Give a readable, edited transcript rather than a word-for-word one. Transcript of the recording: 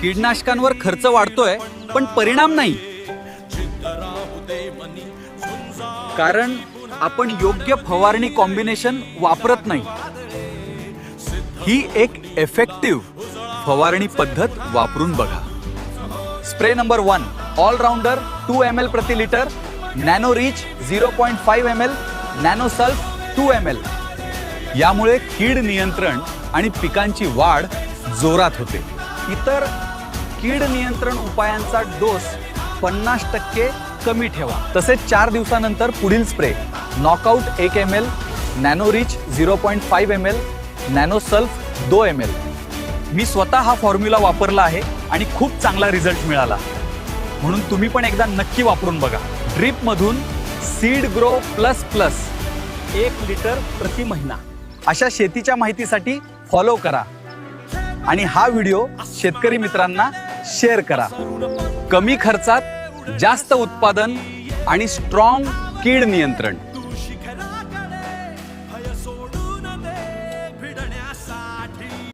कीटकनाशकांवर खर्च वाढतोय पण परिणाम नाही, कारण आपण योग्य फवारणी कॉम्बिनेशन वापरत नाही। ही एक इफेक्टिव्ह फवारणी पद्धत वापरून बघा। स्प्रे नंबर 1 ऑलराउंडर 2 ml प्रति litre, nano rich 0.5 ml, nano sulph 2 ml। यामुळे कीड नियंत्रण आणि पिकांची वाढ जोरात होते। इतर कीड नियंत्रण उपायांचा डोस 50% कमी ठेवा। तसेच 4 दिवसानंतर पुढील spray knockout 1 ml, nano rich 0.5 ml, nano sulph 2 ml। मी स्वतः हा फॉर्म्युला वापरला आहे आणि खूप चांगला रिझल्ट मिळाला, म्हणून तुम्ही पण एकदा नक्की वापरून बघा। ड्रिप मधून seed grow plus plus 1 litre प्रति महिना अशा शेतीच्या माहितीसाठी फॉलो करा आणि हा व्हिडिओ शेतकरी मित्रांना शेअर करा। कमी खर्चात जास्त उत्पादन आणि स्ट्रॉंग कीड नियंत्रण।